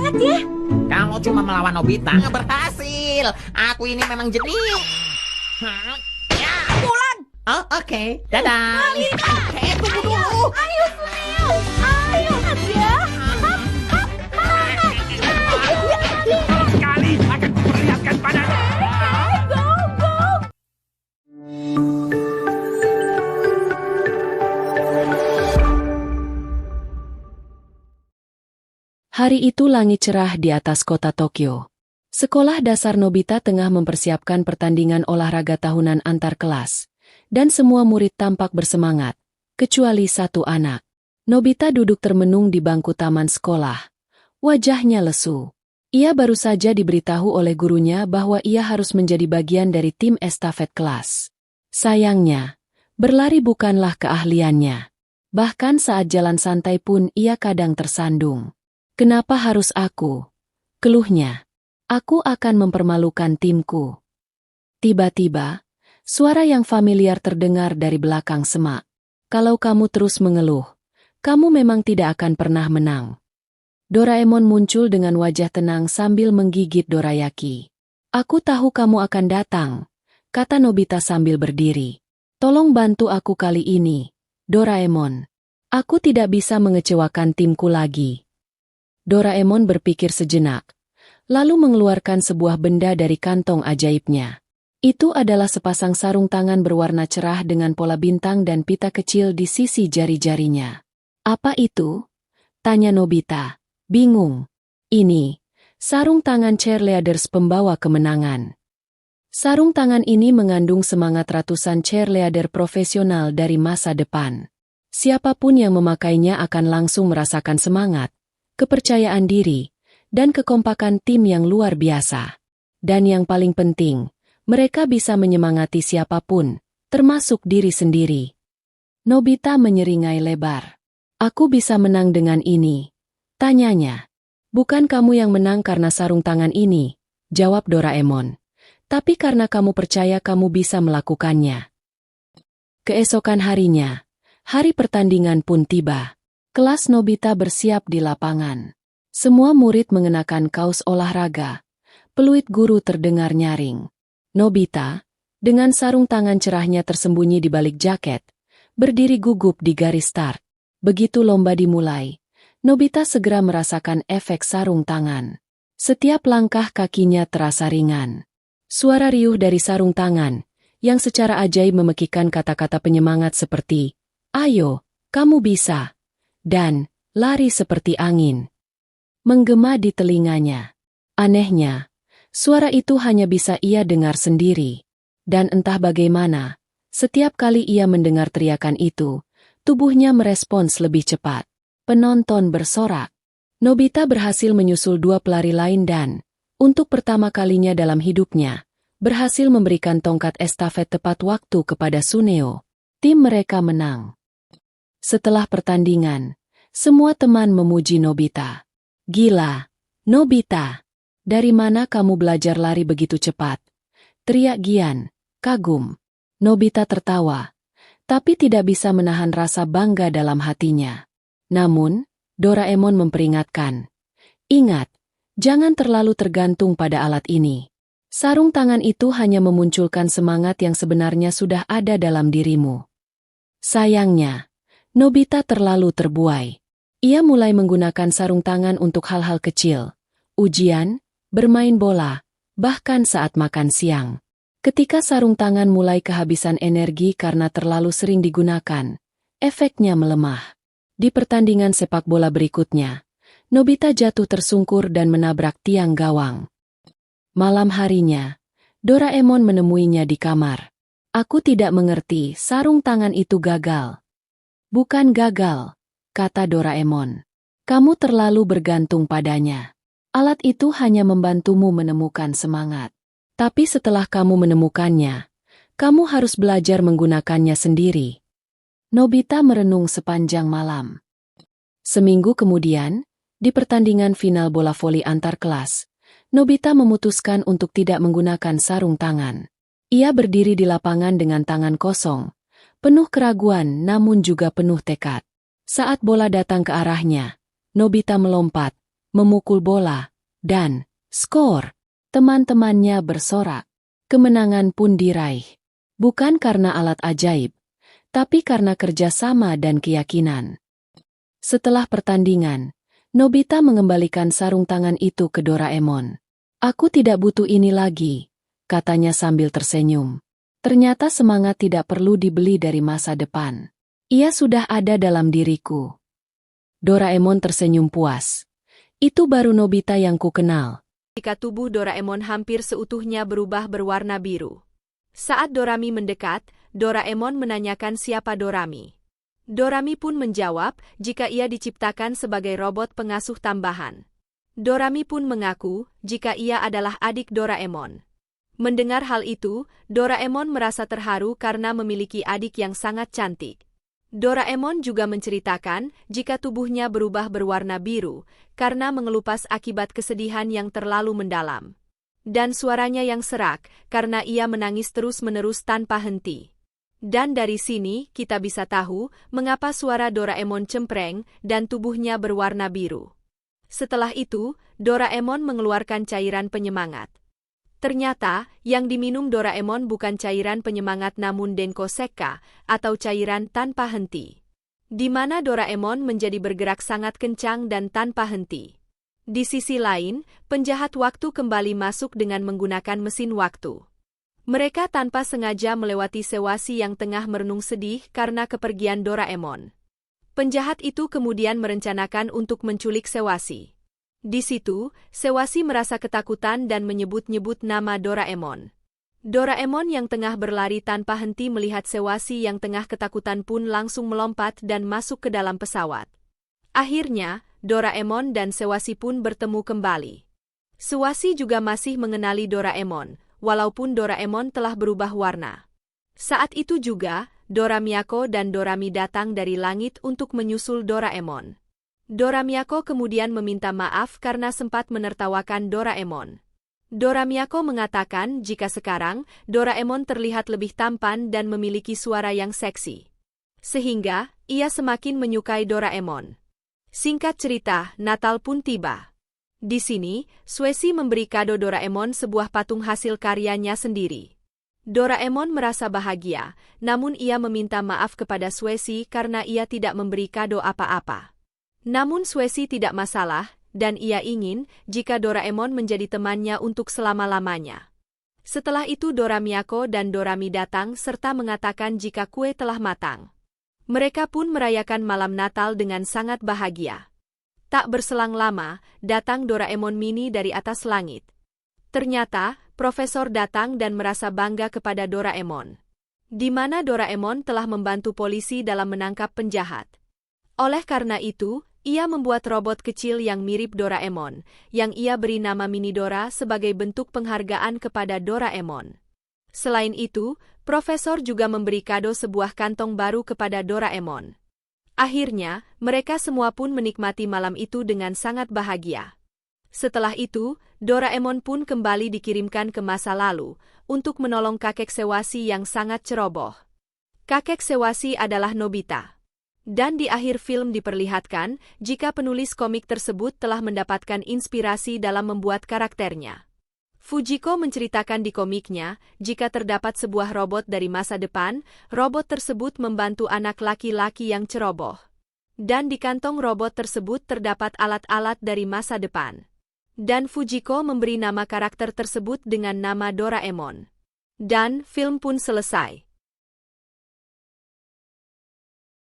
semangat ya. Kalau cuma melawan Nobita, nggak berhasil. Aku ini memang jenius. Ya. Mulan. Oh, oke. Dadah. Tunggu dulu. Ayo, Leo. Ayo, ya. Sekali akan kuperlihatkan padanya. Go, go. Hari itu langit cerah di atas kota Tokyo. Sekolah dasar Nobita tengah mempersiapkan pertandingan olahraga tahunan antar kelas. Dan semua murid tampak bersemangat, kecuali satu anak. Nobita duduk termenung di bangku taman sekolah. Wajahnya lesu. Ia baru saja diberitahu oleh gurunya bahwa ia harus menjadi bagian dari tim estafet kelas. Sayangnya, berlari bukanlah keahliannya. Bahkan saat jalan santai pun ia kadang tersandung. Kenapa harus aku? Keluhnya. Aku akan mempermalukan timku. Tiba-tiba, suara yang familiar terdengar dari belakang semak. Kalau kamu terus mengeluh, kamu memang tidak akan pernah menang. Doraemon muncul dengan wajah tenang sambil menggigit dorayaki. Aku tahu kamu akan datang, kata Nobita sambil berdiri. Tolong bantu aku kali ini, Doraemon. Aku tidak bisa mengecewakan timku lagi. Doraemon berpikir sejenak, lalu mengeluarkan sebuah benda dari kantong ajaibnya. Itu adalah sepasang sarung tangan berwarna cerah dengan pola bintang dan pita kecil di sisi jari-jarinya. Apa itu? Tanya Nobita, bingung. Ini, sarung tangan cheerleaders pembawa kemenangan. Sarung tangan ini mengandung semangat ratusan cheerleader profesional dari masa depan. Siapapun yang memakainya akan langsung merasakan semangat, kepercayaan diri, dan kekompakan tim yang luar biasa. Dan yang paling penting, mereka bisa menyemangati siapapun, termasuk diri sendiri. Nobita menyeringai lebar. Aku bisa menang dengan ini, tanyanya. Bukan kamu yang menang karena sarung tangan ini, jawab Doraemon. Tapi karena kamu percaya kamu bisa melakukannya. Keesokan harinya, hari pertandingan pun tiba. Kelas Nobita bersiap di lapangan. Semua murid mengenakan kaos olahraga. Peluit guru terdengar nyaring. Nobita, dengan sarung tangan cerahnya tersembunyi di balik jaket, berdiri gugup di garis start. Begitu lomba dimulai, Nobita segera merasakan efek sarung tangan. Setiap langkah kakinya terasa ringan. Suara riuh dari sarung tangan, yang secara ajaib memekikkan kata-kata penyemangat seperti, "Ayo, kamu bisa," dan "lari seperti angin," menggema di telinganya. Anehnya, suara itu hanya bisa ia dengar sendiri. Dan entah bagaimana, setiap kali ia mendengar teriakan itu, tubuhnya merespons lebih cepat. Penonton bersorak. Nobita berhasil menyusul dua pelari lain dan, untuk pertama kalinya dalam hidupnya, berhasil memberikan tongkat estafet tepat waktu kepada Suneo. Tim mereka menang. Setelah pertandingan, semua teman memuji Nobita. "Gila, Nobita, dari mana kamu belajar lari begitu cepat?" teriak Gian, kagum. Nobita tertawa, tapi tidak bisa menahan rasa bangga dalam hatinya. Namun, Doraemon memperingatkan, "Ingat, jangan terlalu tergantung pada alat ini. Sarung tangan itu hanya memunculkan semangat yang sebenarnya sudah ada dalam dirimu." Sayangnya, Nobita terlalu terbuai. Ia mulai menggunakan sarung tangan untuk hal-hal kecil, ujian, bermain bola, bahkan saat makan siang. Ketika sarung tangan mulai kehabisan energi karena terlalu sering digunakan, efeknya melemah. Di pertandingan sepak bola berikutnya, Nobita jatuh tersungkur dan menabrak tiang gawang. Malam harinya, Doraemon menemuinya di kamar. "Aku tidak mengerti, sarung tangan itu gagal." "Bukan gagal," kata Doraemon. "Kamu terlalu bergantung padanya. Alat itu hanya membantumu menemukan semangat. Tapi setelah kamu menemukannya, kamu harus belajar menggunakannya sendiri." Nobita merenung sepanjang malam. Seminggu kemudian, di pertandingan final bola voli antar kelas, Nobita memutuskan untuk tidak menggunakan sarung tangan. Ia berdiri di lapangan dengan tangan kosong, penuh keraguan namun juga penuh tekad. Saat bola datang ke arahnya, Nobita melompat, memukul bola, dan skor. Teman-temannya bersorak. Kemenangan pun diraih. Bukan karena alat ajaib, tapi karena kerjasama dan keyakinan. Setelah pertandingan, Nobita mengembalikan sarung tangan itu ke Doraemon. "Aku tidak butuh ini lagi," katanya sambil tersenyum. "Ternyata semangat tidak perlu dibeli dari masa depan. Ia sudah ada dalam diriku." Doraemon tersenyum puas. "Itu baru Nobita yang kukenal." Ketika tubuh Doraemon hampir seutuhnya berubah berwarna biru. Saat Dorami mendekat, Doraemon menanyakan siapa Dorami. Dorami pun menjawab jika ia diciptakan sebagai robot pengasuh tambahan. Dorami pun mengaku jika ia adalah adik Doraemon. Mendengar hal itu, Doraemon merasa terharu karena memiliki adik yang sangat cantik. Doraemon juga menceritakan jika tubuhnya berubah berwarna biru karena mengelupas akibat kesedihan yang terlalu mendalam. Dan suaranya yang serak karena ia menangis terus-menerus tanpa henti. Dan dari sini kita bisa tahu mengapa suara Doraemon cempreng dan tubuhnya berwarna biru. Setelah itu, Doraemon mengeluarkan cairan penyemangat. Ternyata, yang diminum Doraemon bukan cairan penyemangat namun Denko Sekka, atau cairan tanpa henti. Di mana Doraemon menjadi bergerak sangat kencang dan tanpa henti. Di sisi lain, penjahat waktu kembali masuk dengan menggunakan mesin waktu. Mereka tanpa sengaja melewati Sewasi yang tengah merenung sedih karena kepergian Doraemon. Penjahat itu kemudian merencanakan untuk menculik Sewasi. Di situ, Sewasi merasa ketakutan dan menyebut-nyebut nama Doraemon. Doraemon yang tengah berlari tanpa henti melihat Sewasi yang tengah ketakutan pun langsung melompat dan masuk ke dalam pesawat. Akhirnya, Doraemon dan Sewasi pun bertemu kembali. Sewasi juga masih mengenali Doraemon, walaupun Doraemon telah berubah warna. Saat itu juga, Dora Miyako dan Dorami datang dari langit untuk menyusul Doraemon. Dora Miyako kemudian meminta maaf karena sempat menertawakan Doraemon. Dora Miyako mengatakan jika sekarang, Doraemon terlihat lebih tampan dan memiliki suara yang seksi. Sehingga, ia semakin menyukai Doraemon. Singkat cerita, Natal pun tiba. Di sini, Shueisha memberi kado Doraemon sebuah patung hasil karyanya sendiri. Doraemon merasa bahagia, namun ia meminta maaf kepada Shueisha karena ia tidak memberi kado apa-apa. Namun Shueisha tidak masalah, dan ia ingin jika Doraemon menjadi temannya untuk selama-lamanya. Setelah itu Dora Miyako dan Dorami datang serta mengatakan jika kue telah matang. Mereka pun merayakan malam Natal dengan sangat bahagia. Tak berselang lama, datang Doraemon mini dari atas langit. Ternyata, Profesor datang dan merasa bangga kepada Doraemon. Di mana Doraemon telah membantu polisi dalam menangkap penjahat. Oleh karena itu, ia membuat robot kecil yang mirip Doraemon, yang ia beri nama Mini Dora sebagai bentuk penghargaan kepada Doraemon. Selain itu, Profesor juga memberi kado sebuah kantong baru kepada Doraemon. Akhirnya, mereka semua pun menikmati malam itu dengan sangat bahagia. Setelah itu, Doraemon pun kembali dikirimkan ke masa lalu, untuk menolong kakek Sewasi yang sangat ceroboh. Kakek Sewasi adalah Nobita. Dan di akhir film diperlihatkan jika penulis komik tersebut telah mendapatkan inspirasi dalam membuat karakternya. Fujiko menceritakan di komiknya, jika terdapat sebuah robot dari masa depan, robot tersebut membantu anak laki-laki yang ceroboh. Dan di kantong robot tersebut terdapat alat-alat dari masa depan. Dan Fujiko memberi nama karakter tersebut dengan nama Doraemon. Dan film pun selesai.